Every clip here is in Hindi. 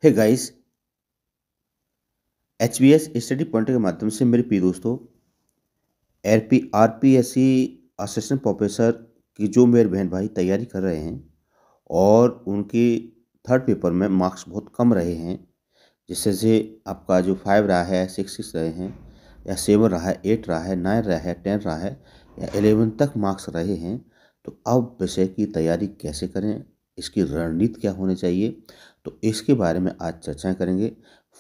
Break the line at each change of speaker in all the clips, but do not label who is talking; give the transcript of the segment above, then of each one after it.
हे गाइस, एचबीएस स्टडी पॉइंट के माध्यम से मेरे प्रिय दोस्तों, आरपीएससी असिस्टेंट प्रोफेसर की जो मेरे बहन भाई तैयारी कर रहे हैं और उनके थर्ड पेपर में मार्क्स बहुत कम रहे हैं, जिससे से आपका जो 5 रहा है, 6 रहे हैं, या 7 रहा है, 8 रहा है, 9 रहा है, 10 रहा है, या 11 तक मार्क्स रहे हैं। तो अब विषय की तैयारी कैसे करें, इसकी रणनीति क्या होनी चाहिए, तो इसके बारे में आज चर्चाएं करेंगे।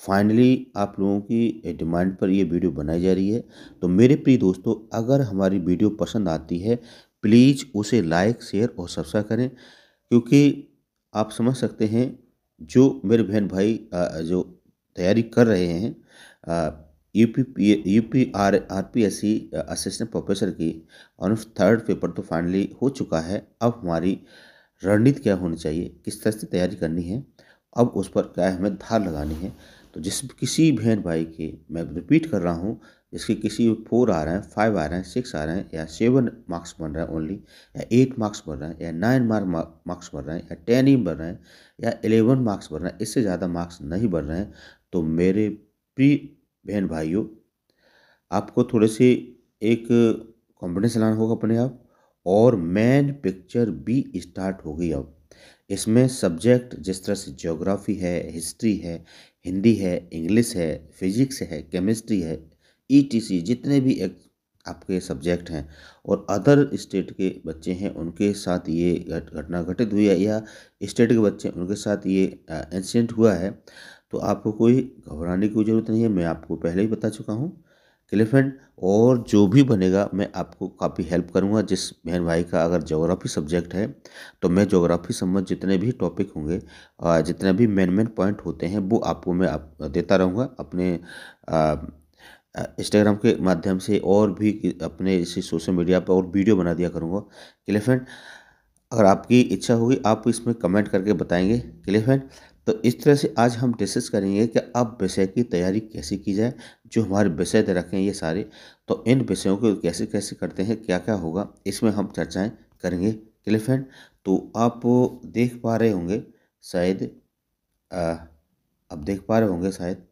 फाइनली आप लोगों की डिमांड पर ये वीडियो बनाई जा रही है। तो मेरे प्रिय दोस्तों, अगर हमारी वीडियो पसंद आती है, प्लीज़ उसे लाइक, शेयर और सब्सक्राइब करें, क्योंकि आप समझ सकते हैं जो मेरे बहन भाई जो तैयारी कर रहे हैं यूपी आरपीएससी असिस्टेंट प्रोफेसर की, और थर्ड पेपर तो फाइनली हो चुका है। अब हमारी रणनीति क्या होनी चाहिए, किस तरह से तैयारी करनी है, अब उस पर क्या है, हमें धार लगानी है। तो जिस किसी बहन भाई के, मैं रिपीट कर रहा हूँ, जिसके किसी 4 आ रहे हैं, 5 आ रहे हैं, 6 आ रहे हैं, या 7 मार्क्स बन रहे हैं ओनली, या 8 मार्क्स बन रहे हैं, या 9 मार्क्स बन रहे हैं, या 10 ही बन रहे हैं, या 11 मार्क्स बन रहे हैं, इससे ज़्यादा मार्क्स नहीं बन रहे हैं, तो मेरे प्रिय बहन भाइयों, आपको थोड़े से एक कॉन्फिडेंस लाना होगा अपने आप। और मेन पिक्चर भी स्टार्ट हो गई अब। इसमें सब्जेक्ट जिस तरह से ज्योग्राफी है, हिस्ट्री है, हिंदी है, इंग्लिश है, फिजिक्स है, केमिस्ट्री है, ईटीसी जितने भी एक आपके सब्जेक्ट हैं, और अदर स्टेट के बच्चे हैं, उनके साथ ये घटना घटित हुई है, या स्टेट के बच्चे उनके साथ ये इंसिडेंट हुआ है, तो आपको कोई घबराने की ज़रूरत नहीं है। मैं आपको पहले ही बता चुका हूँ। क्लियर फ्रेंड, और जो भी बनेगा मैं आपको काफ़ी हेल्प करूँगा। जिस बहन भाई का अगर ज्योग्राफी सब्जेक्ट है, तो मैं ज्योग्राफी संबंध जितने भी टॉपिक होंगे, जितने भी मेन मेन पॉइंट होते हैं, वो आपको मैं देता रहूँगा अपने इंस्टाग्राम के माध्यम से, और भी अपने इसी सोशल मीडिया पर और वीडियो बना दिया करूँगा। क्लियर फ्रेंड, अगर आपकी इच्छा होगी आप इसमें कमेंट करके बताएंगे। क्लियर फ्रेंड, तो इस तरह से आज हम डिस्कस करेंगे कि अब विषय की तैयारी कैसे की जाए। जो हमारे विषय दे रखे हैं ये सारे, तो इन विषयों को कैसे कैसे करते हैं, क्या क्या होगा, इसमें हम चर्चाएं करेंगे। क्लियर फ्रेंड, तो आप देख पा रहे होंगे शायद, अ, अब देख पा रहे होंगे शायद,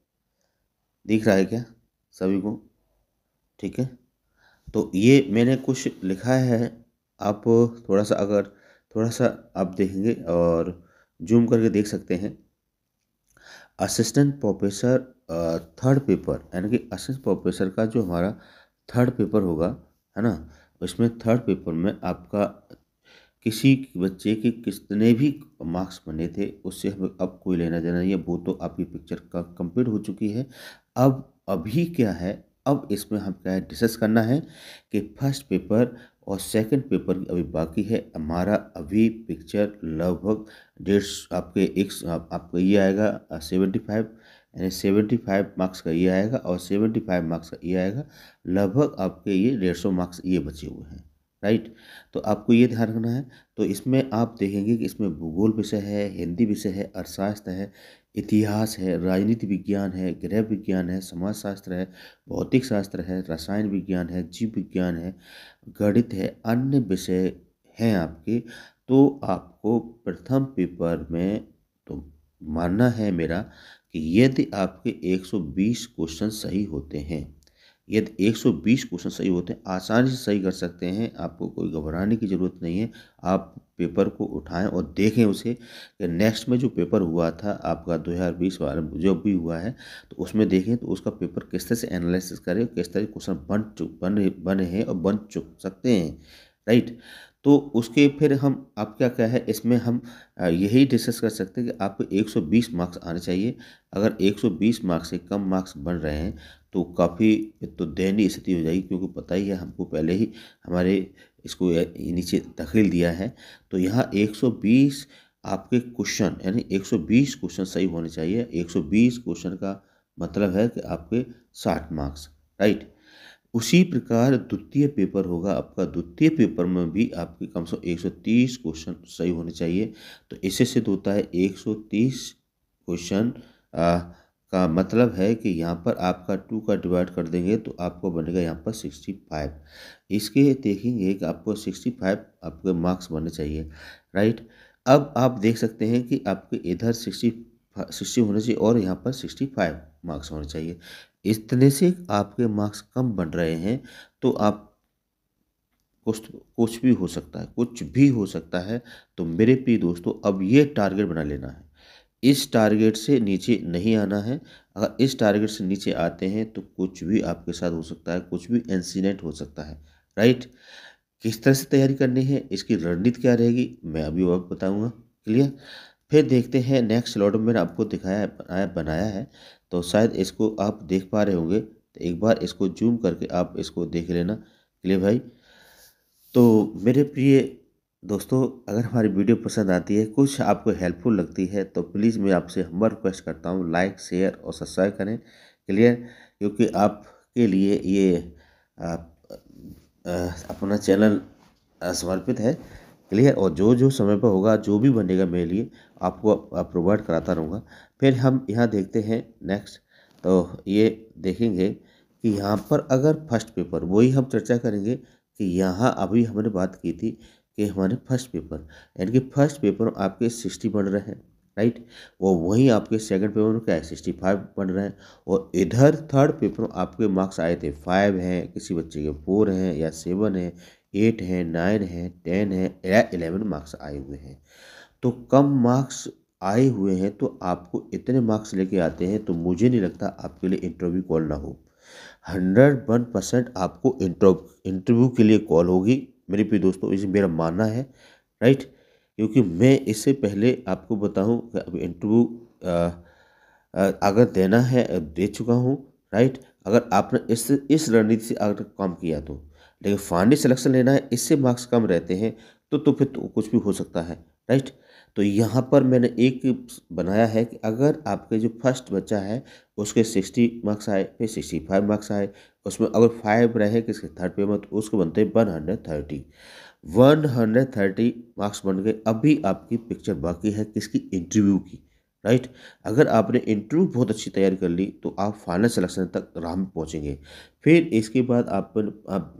दिख रहा है क्या सभी को? ठीक है, तो ये मैंने कुछ लिखा है। आप थोड़ा सा, अगर थोड़ा सा आप देखेंगे और जूम करके देख सकते हैं। असिस्टेंट प्रोफेसर थर्ड पेपर, यानी कि असिस्टेंट प्रोफेसर का जो हमारा थर्ड पेपर होगा, है ना, उसमें थर्ड पेपर में आपका किसी बच्चे के कितने भी मार्क्स बने थे, उससे हमें अब कोई लेना देना नहीं है। वो तो आपकी पिक्चर का कंप्लीट हो चुकी है। अब अभी क्या है, अब इसमें हम क्या है डिस्कस करना है कि फर्स्ट पेपर और सेकंड पेपर अभी बाकी है हमारा। अभी पिक्चर लगभग डेढ़, आपके एक आपका ये आएगा 75, यानी 75 मार्क्स का ये आएगा, और 75 मार्क्स का ये आएगा। लगभग आपके ये 150 मार्क्स ये बचे हुए हैं। राइट, तो आपको ये ध्यान रखना है। तो इसमें आप देखेंगे कि इसमें भूगोल विषय है, हिंदी विषय है, अर्थशास्त्र है, इतिहास है, राजनीति विज्ञान है, गृह विज्ञान है, समाज शास्त्र है, भौतिक शास्त्र है, रसायन विज्ञान है, जीव विज्ञान है, गणित है, अन्य विषय हैं आपके। तो आपको प्रथम पेपर में तो मानना है मेरा कि यदि आपके 120 क्वेश्चन सही होते हैं, यदि 120 क्वेश्चन सही होते हैं, आसानी से सही कर सकते हैं, आपको कोई घबराने की ज़रूरत नहीं है। आप पेपर को उठाएं और देखें उसे कि नेक्स्ट में जो पेपर हुआ था आपका 2020 वाला जो भी हुआ है, तो उसमें देखें तो उसका पेपर किस तरह से एनालिसिस करें, किस तरह के क्वेश्चन बने हैं और बन चुक सकते हैं। राइट, तो उसके फिर हम आप क्या क्या है इसमें हम यही डिस्कस कर सकते हैं कि आपको 120 मार्क्स आने चाहिए। अगर 120 मार्क्स से कम मार्क्स बन रहे हैं, तो काफ़ी तो दयनीय स्थिति हो जाएगी, क्योंकि पता ही है हमको पहले ही हमारे इसको नीचे धकेल दिया है। तो यहाँ 120 आपके क्वेश्चन, यानी 120 क्वेश्चन सही होने चाहिए। 120 क्वेश्चन का मतलब है कि आपके 60 मार्क्स। राइट, उसी प्रकार द्वितीय पेपर होगा आपका। द्वितीय पेपर में भी आपके कम से कम 130 क्वेश्चन सही होने चाहिए। तो इससे सिद्ध होता है 130 क्वेश्चन का मतलब है कि यहाँ पर आपका 2 का डिवाइड कर देंगे तो आपको बनेगा यहाँ पर 65। इसके देखेंगे कि आपको 65 आपके मार्क्स बनने चाहिए। राइट, अब आप देख सकते हैं कि आपके इधर 60 होने चाहिए और यहाँ पर 65 मार्क्स होने चाहिए। इस तरह से आपके मार्क्स कम बन रहे हैं तो आप कुछ भी हो सकता है, कुछ भी हो सकता है। तो मेरे प्रिय दोस्तों, अब ये टारगेट बना लेना है, इस टारगेट से नीचे नहीं आना है। अगर इस टारगेट से नीचे आते हैं तो कुछ भी आपके साथ हो सकता है, कुछ भी इंसिडेंट हो सकता है, राइट। किस तरह से तैयारी करनी है, इसकी रणनीति क्या रहेगी, मैं अभी और बताऊंगा। क्लियर। फिर देखते हैं नेक्स्ट स्लॉट में मैंने आपको दिखाया है, बनाया है। तो शायद इसको आप देख पा रहे होंगे, तो एक बार इसको जूम करके आप इसको देख लेना। क्लियर भाई। तो मेरे प्रिय दोस्तों, अगर हमारी वीडियो पसंद आती है, कुछ आपको हेल्पफुल लगती है, तो प्लीज़ मैं आपसे हम्बल रिक्वेस्ट करता हूँ, लाइक शेयर और सब्सक्राइब करें। क्लियर। क्योंकि आपके लिए ये अपना चैनल समर्पित है। क्लियर। और जो जो समय पर होगा, जो भी बनेगा मेरे लिए, आपको प्रोवाइड कराता रहूँगा। फिर हम यहाँ देखते हैं नेक्स्ट। तो ये देखेंगे कि यहाँ पर अगर फर्स्ट पेपर, वही हम चर्चा करेंगे कि यहाँ अभी हमने बात की थी कि हमारे फर्स्ट पेपर, यानी कि फर्स्ट पेपर आपके 60 बन रहे हैं, राइट। और वहीं आपके सेकंड पेपर में क्या है, 65 बन रहे हैं। और इधर थर्ड पेपर में आपके मार्क्स आए थे 5 हैं, किसी बच्चे के 4 हैं या 7 हैं, 8 हैं, 9 हैं, 10 हैं या 11 मार्क्स आए हुए हैं। तो कम मार्क्स आए हुए हैं तो आपको इतने मार्क्स लेके आते हैं, तो मुझे नहीं लगता आपके लिए इंटरव्यू कॉल ना हो। 101% आपको इंटरव्यू के लिए कॉल होगी मेरे प्रिय दोस्तों, इसे मेरा मानना है, राइट। क्योंकि मैं इससे पहले आपको बताऊं कि अब इंटरव्यू अगर देना है, दे चुका हूं, राइट। अगर आपने इस रणनीति से अगर काम किया तो, लेकिन फाइनल सिलेक्शन लेना है, इससे मार्क्स कम रहते हैं तो फिर तो कुछ भी हो सकता है, राइट। तो यहाँ पर मैंने एक बनाया है कि अगर आपके जो फर्स्ट बच्चा है उसके 60 मार्क्स आए, फिर 65 मार्क्स आए, उसमें अगर 5 रहे किसके थर्ड पे में, तो उसको बनते हैं 130 मार्क्स बन गए। अभी आपकी पिक्चर बाकी है किसकी, इंटरव्यू की, राइट। अगर आपने इंटरव्यू बहुत अच्छी तैयारी कर ली तो आप फाइनल सिलेक्शन तक आराम में पहुँचेंगे। फिर इसके बाद आप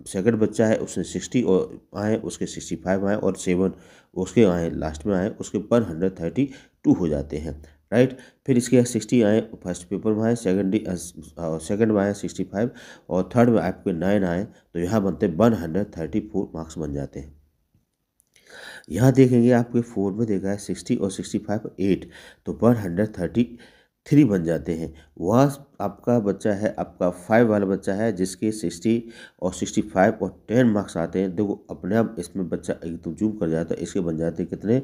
सेकंड बच्चा है उसने 60 और आए, उसके 65 आए और 7 उसके आए, लास्ट में आए उसके 132 हो जाते हैं, राइट। फिर इसके 60 आए फर्स्ट पेपर में आए, सेकंड में आए 65 और थर्ड में आपके 9 आए, तो यहाँ बनते 134 मार्क्स बन जाते हैं। यहाँ देखेंगे आपके 4 में देखा है 60 और 65 8, तो 133 बन जाते हैं। वहाँ आपका बच्चा है, आपका 5 वाला बच्चा है जिसके 60 और 65 और 10 मार्क्स आते हैं। देखो अपने आप इसमें बच्चा एकदम जूम कर जाता है, इसके बन जाते हैं कितने,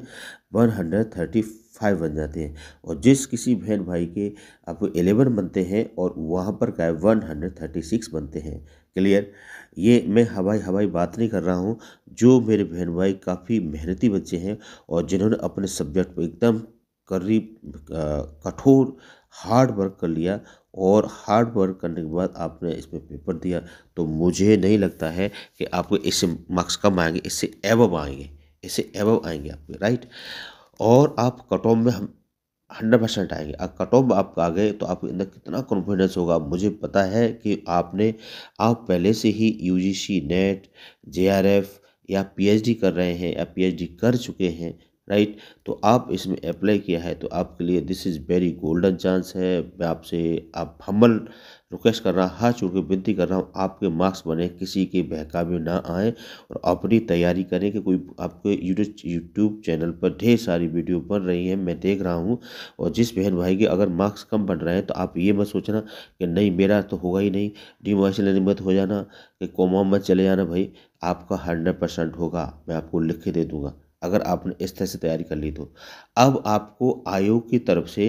135 बन जाते हैं। और जिस किसी बहन भाई के आपको 11 बनते हैं और वहाँ पर क्या है 136 बनते हैं। क्लियर। ये मैं हवाई बात नहीं कर रहा हूँ। जो मेरे बहन भाई काफ़ी मेहनती बच्चे हैं और जिन्होंने अपने सब्जेक्ट पर एकदम कठोर हार्ड वर्क कर लिया, और हार्ड वर्क करने के बाद आपने इसमें पेपर दिया, तो मुझे नहीं लगता है कि आपको इससे मार्क्स कम आएंगे, इससे एबव आएंगे, इससे एबव आएंगे आपके, राइट। और आप कट ऑफ में हम 100% आएंगे। कट ऑफ आप आ गए तो आपके अंदर कितना कॉन्फिडेंस होगा, मुझे पता है कि आप पहले से ही यूजीसी नेट, जेआरएफ या पीएचडी कर रहे हैं या पीएचडी कर चुके हैं, राइट। तो आप इसमें अप्लाई किया है तो आपके लिए this is very golden chance है। मैं आपसे आप हम्बल रिक्वेस्ट कर रहा हूँ, हाथ जोड़ के विनती कर रहा हूँ, आपके मार्क्स बने, किसी के बहकावे ना आए और अपनी तैयारी करें। कि कोई आपके यूट्यूब चैनल पर ढेर सारी वीडियो बन रही है, मैं देख रहा हूँ। और जिस बहन भाई के अगर मार्क्स कम बन रहे हैं तो आप ये मत सोचना कि नहीं मेरा तो होगा ही नहीं, डिमोटिवेशन मत हो जाना कि कोमा मत चले जाना। भाई आपका 100% होगा, मैं आपको लिख के दे दूंगा अगर आपने इस तरह से तैयारी कर ली तो। अब आपको आयोग की तरफ से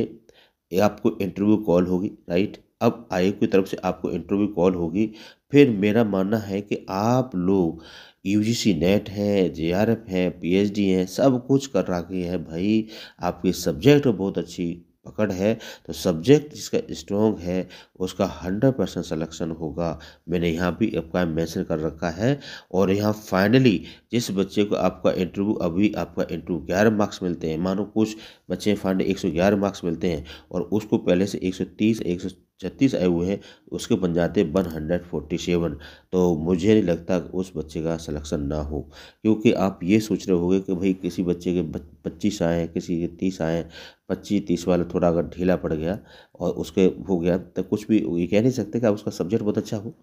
आपको इंटरव्यू कॉल होगी, राइट। अब आयोग की तरफ से आपको इंटरव्यू कॉल होगी। फिर मेरा मानना है कि आप लोग यूजीसी नेट है, जेआरएफ है, पीएचडी है, सब कुछ कर रखे है भाई। आपकी सब्जेक्ट बहुत अच्छी पकड़ है, तो सब्जेक्ट जिसका स्ट्रॉन्ग है उसका 100% सिलेक्शन होगा। मैंने यहाँ भी आपका मेंशन कर रखा है। और यहाँ फाइनली जिस बच्चे को आपका इंटरव्यू, अभी आपका इंटरव्यू 11 मार्क्स मिलते हैं, मानो कुछ बच्चे फाइनली 111 मार्क्स मिलते हैं और उसको पहले से 130 136 आए हुए हैं, उसके बन जाते हैं 147। तो मुझे नहीं लगता कि उस बच्चे का सिलेक्शन ना हो। क्योंकि आप ये सोच रहे होंगे कि भाई किसी बच्चे के 25 आए हैं, किसी के 30 आए हैं, 25-30 वाला थोड़ा अगर ढीला पड़ गया और उसके हो गया तो कुछ भी ये कह नहीं सकते कि आप उसका सब्जेक्ट बहुत अच्छा हो,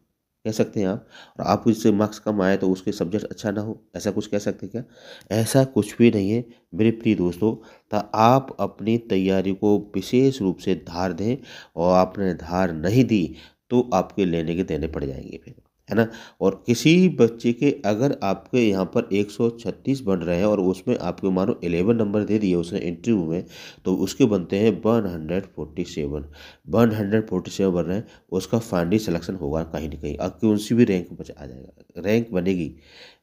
कह सकते हैं आप। और आपको इससे मार्क्स कम आए तो उसके सब्जेक्ट अच्छा ना हो, ऐसा कुछ कह सकते हैं क्या? ऐसा कुछ भी नहीं है मेरे प्रिय दोस्तों। तो आप अपनी तैयारी को विशेष रूप से धार दें, और आपने धार नहीं दी तो आपके लेने के देने पड़ जाएंगे फिर, है ना। और किसी बच्चे के अगर आपके यहाँ पर 136 बन रहे हैं और उसमें आपको मानो 11 नंबर दे दिए उसने इंटरव्यू में, तो उसके बनते हैं 147 बन रहे हैं, उसका फाइनली सिलेक्शन होगा कहीं ना कहीं, अब कौन भी रैंक में आ जाएगा, रैंक बनेगी,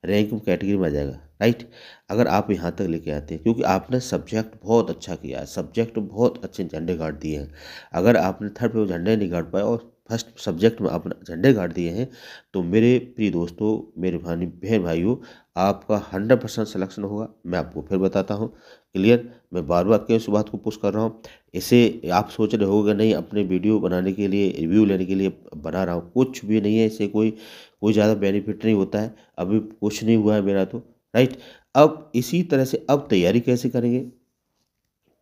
रैंक में कैटेगरी में आ जाएगा, राइट। अगर आप यहाँ तक लेके आते हैं क्योंकि आपने सब्जेक्ट बहुत अच्छा किया है, सब्जेक्ट बहुत अच्छे झंडे गाड़ दिए हैं। अगर आपने थर्ड पे झंडे नहीं गाड़ पाए और फर्स्ट सब्जेक्ट में आपने झंडे गाड़ दिए हैं, तो मेरे प्रिय दोस्तों, मेरे बहन भाइयों, आपका 100% सिलेक्शन होगा। मैं आपको फिर बताता हूँ, क्लियर। मैं बार बार क्यों इस बात को पुश कर रहा हूँ, इसे आप सोच रहे होगे नहीं अपने वीडियो बनाने के लिए, रिव्यू लेने के लिए बना रहा हूँ, कुछ भी नहीं है, इससे कोई ज़्यादा बेनिफिट नहीं होता है, अभी कुछ नहीं हुआ है मेरा तो, राइट। अब इसी तरह से अब तैयारी कैसे करेंगे?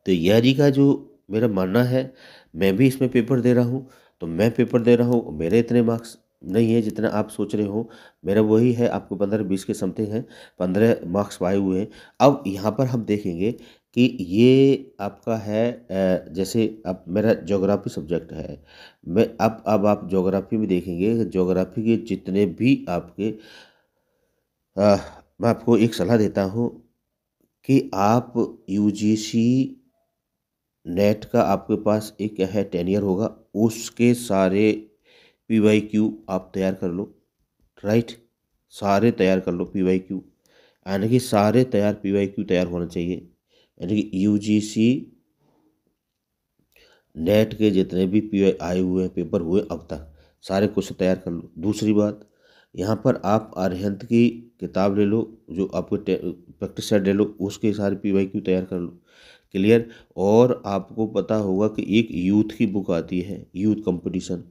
तैयारी का जो मेरा मानना है, मैं भी इसमें पेपर दे रहा हूँ, तो मैं पेपर दे रहा हूँ, मेरे इतने मार्क्स नहीं है जितना आप सोच रहे हो, मेरा वही है, आपको 15-20 के समथिंग हैं, 15 मार्क्स पाए हुए हैं। अब यहाँ पर हम देखेंगे कि ये आपका है जैसे अब मेरा ज्योग्राफी सब्जेक्ट है, मैं अब आप ज्योग्राफी में देखेंगे, ज्योग्राफी के जितने भी आपके अ, मैं आपको एक सलाह देता हूँ कि आप यूजीसी नेट का आपके पास एक क्या है, टेनियर होगा, उसके सारे पीवाईक्यू आप तैयार कर लो, राइट। सारे तैयार कर लो पीवाईक्यू, यानी कि सारे तैयार पीवाईक्यू तैयार होना चाहिए, यानी कि यूजीसी नेट के जितने भी पी आए हुए हैं, पेपर हुए अब तक, सारे क्वेश्चन तैयार कर लो। दूसरी बात, यहाँ पर आप अरिहंत की किताब ले लो, जो आपको प्रैक्टिस सेट ले लो, उसके सारे पीवाईक्यू तैयार कर लो, क्लियर। और आपको पता होगा कि एक यूथ की बुक आती है, यूथ कंपटीशन,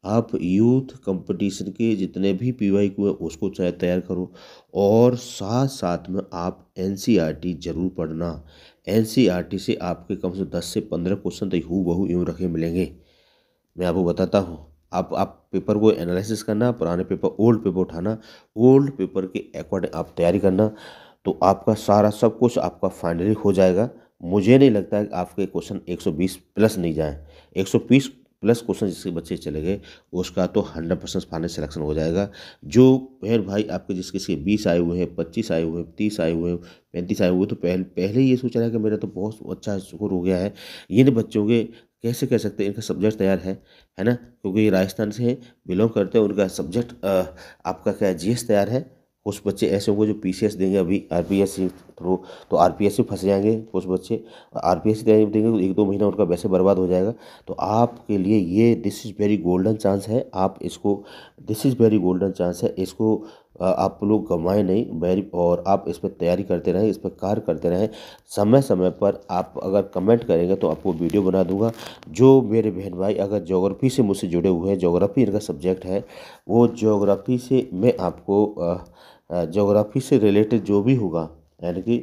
आप यूथ कंपटीशन के जितने भी पीवाईक्यू है उसको तैयार करो। और साथ साथ में आप एनसीईआरटी जरूर पढ़ना, एनसीईआरटी से आपके कम से 10 से 15 क्वेश्चन तो हूबहू यूँ रखे मिलेंगे। मैं आपको बताता हूँ, आप पेपर को एनालिसिस करना, पुराने पेपर, ओल्ड पेपर उठाना, ओल्ड पेपर के अकॉर्डिंग आप तैयारी करना, तो आपका सारा सब कुछ आपका फाइनली हो जाएगा। मुझे नहीं लगता है कि आपके क्वेश्चन 120 प्लस नहीं जाएँ, 120 प्लस क्वेश्चन जिसके बच्चे चले गए उसका तो 100% फाइनल सिलेक्शन हो जाएगा। जो बहन भाई आपके जिस किसी 20 आए हुए हैं, 25 आए हुए हैं, 30 आए हुए हैं, 35 आए हुए हैं, तो पहले ही ये सोच रहा है कि मेरा तो बहुत अच्छा स्कोर हो गया है। इन बच्चों के कैसे कह सकते हैं इनका सब्जेक्ट तैयार है ना, क्योंकि ये राजस्थान से बिलोंग करते हैं, उनका सब्जेक्ट आपका क्या है, जीएस तैयार है। कुछ बच्चे ऐसे होंगे जो पीसीएस देंगे अभी आरपीएससी थ्रू, तो आरपीएससी फंस जाएंगे कुछ बच्चे, आरपीएससी तैयारी देंगे तो 1-2 महीना उनका वैसे बर्बाद हो जाएगा। तो आपके लिए ये this is very golden chance है, आप इसको, this is very golden chance है, इसको आप लोग गंवाएं नहीं वेरी, और आप इस पर तैयारी करते रहें, इस पर कार्य करते रहें। समय समय पर आप अगर कमेंट करेंगे तो आपको वीडियो बना दूंगा। जो मेरे बहन भाई अगर ज्योग्राफी से मुझसे जुड़े हुए हैं, ज्योग्राफी इनका सब्जेक्ट है, वो ज्योग्राफी से मैं आपको ज्योग्राफी से रिलेटेड जो भी होगा, यानी कि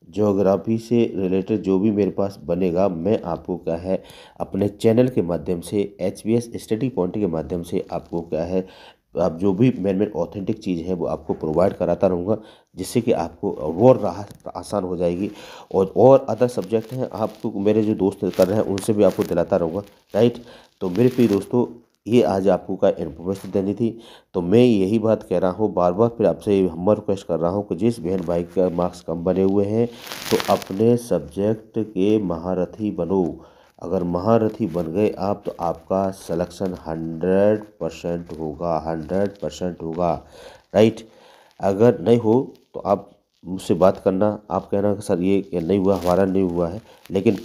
ज्योग्राफी से रिलेटेड जो भी मेरे पास बनेगा, मैं आपको क्या है अपने चैनल के माध्यम से, एचबीएस स्टडी पॉइंट के माध्यम से आपको क्या है, आप जो भी मेन ऑथेंटिक चीज़ है वो आपको प्रोवाइड कराता रहूँगा, जिससे कि आपको और राहत आसान हो जाएगी। और अदर सब्जेक्ट हैं आपको मेरे जो दोस्त कर रहे हैं उनसे भी आपको दिलाता रहूँगा, राइट। तो मेरे प्रिय दोस्तों, ये आज आपको का इन्फॉर्मेशन देनी थी। तो मैं यही बात कह रहा हूँ बार बार, फिर आपसे हम्बर रिक्वेस्ट कर रहा हूँ कि जिस बहन भाई का मार्क्स कम बने हुए हैं तो अपने सब्जेक्ट के महारथी बनो। अगर महारथी बन गए आप तो आपका सिलेक्शन 100% होगा, 100% होगा, राइट। अगर नहीं हो तो आप मुझसे बात करना, आप कहना कि सर ये नहीं हुआ, हमारा नहीं हुआ है, लेकिन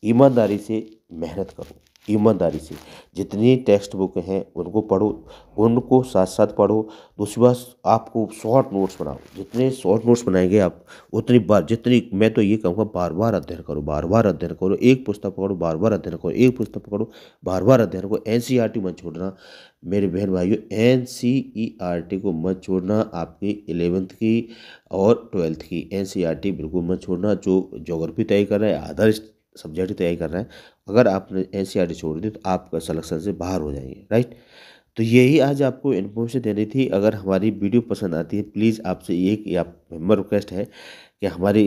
ईमानदारी से मेहनत करो। ईमानदारी से। जितनी टेक्स्ट बुक हैं उनको पढ़ो, उनको साथ साथ पढ़ो। दूसरी बात, आपको शॉर्ट नोट्स बनाओ। जितने शॉर्ट नोट्स बनाएंगे आप, उतनी बार, जितनी, मैं तो ये कहूँगा बार बार अध्ययन करो, बार बार अध्ययन करो। एक पुस्तक पकड़ो, बार बार अध्ययन करो, एक पुस्तक पकड़ो, बार बार अध्ययन करो। एनसीईआरटी मत छोड़ना मेरे बहन भाइयों, एनसीईआरटी को मत छोड़ना। आपकी 11th की और 12th की एनसीईआरटी बिल्कुल मत छोड़ना। जो ज्योग्राफी तय कर रहे हैं, अदर सब्जेक्ट तैयारी कर रहे हैं, अगर आपने एनसीईआरटी छोड़ दी तो आपका सिलेक्शन से बाहर हो जाएंगे, राइट। तो यही आज आपको इन्फॉर्मेशन देनी थी। अगर हमारी वीडियो पसंद आती है, प्लीज़ आपसे एक आप मेम्बर रिक्वेस्ट है कि हमारी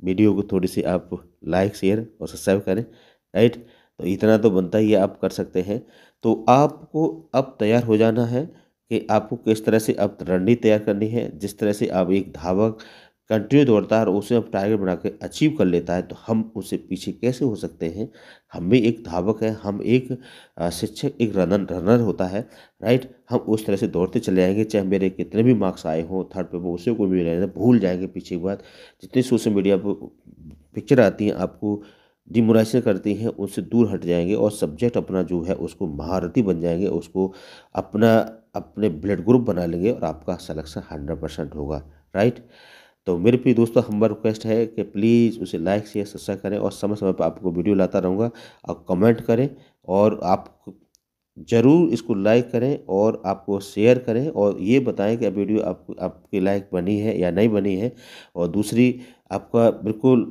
वीडियो को थोड़ी सी आप लाइक, शेयर और सब्सक्राइब करें, राइट। तो इतना तो बनता ही है, आप कर सकते हैं। तो आपको अब तैयार हो जाना है कि आपको किस तरह से अब रणनीति तैयार करनी है। जिस तरह से आप एक धावक कंटिन्यू दौड़ता है और उसे अब टारगेट बना के अचीव कर लेता है, तो हम उससे पीछे कैसे हो सकते हैं। हम भी एक धावक है, हम एक शिक्षक, एक रनर होता है, राइट। हम उस तरह से दौड़ते चले जाएंगे, चाहे मेरे कितने भी मार्क्स आए हों थर्ड पे, वो उसे कोई भी रहने, भूल जाएंगे पीछे की बात। जितनी सोशल मीडिया पर पिक्चर आती हैं, आपको डिमोराइजेशन करती हैं, उससे दूर हट जाएंगे और सब्जेक्ट अपना जो है उसको महारथी बन जाएंगे, उसको अपना अपने ब्लड ग्रुप बना लेंगे और आपका सिलेक्शन 100% होगा, राइट। तो मेरे प्रिय दोस्तों, हमारा रिक्वेस्ट है कि प्लीज़ उसे लाइक, शेयर, सब्सक्राइब करें और समय समय पर आपको वीडियो लाता रहूँगा। आप कमेंट करें और आप ज़रूर इसको लाइक करें और आपको शेयर करें और ये बताएं कि वीडियो आपको आपके लायक बनी है या नहीं बनी है। और दूसरी, आपका बिल्कुल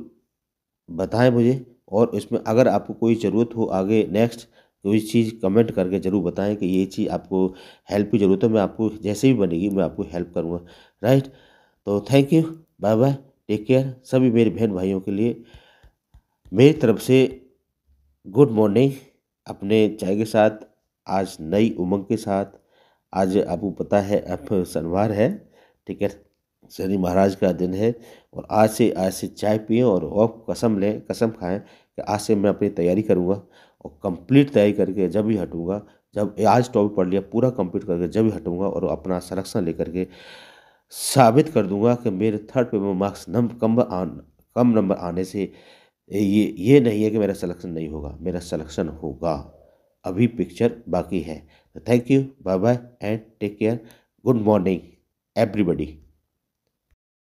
बताएं मुझे। और इसमें अगर आपको कोई ज़रूरत हो आगे नेक्स्ट कोई चीज़, कमेंट करके ज़रूर बताएं कि ये चीज़ आपको हेल्प की ज़रूरत है। मैं आपको जैसे भी बनेगी मैं आपको हेल्प करूँगा, राइट। तो thank you, bye bye, take care. सभी मेरे बहन भाइयों के लिए मेरी तरफ से गुड मॉर्निंग। अपने चाय के साथ, आज नई उमंग के साथ। आज आपको पता है अब शनिवार है, ठीक है, शनि महाराज का दिन है। और आज से चाय पिएं और कसम लें, कसम खाएं कि आज से मैं अपनी तैयारी करूँगा और कंप्लीट तैयारी करके जब भी हटूँगा, जब आज टॉपिक पढ़ लिया पूरा कंप्लीट करके जब भी हटूँगा और अपना सिलेक्शन लेकर के साबित कर दूंगा कि मेरे थर्ड पेपर में मार्क्स कम नंबर आने से ये नहीं है कि मेरा सिलेक्शन नहीं होगा, मेरा सिलेक्शन होगा। अभी पिक्चर बाकी है। Thank you, bye bye and take care. Good morning everybody.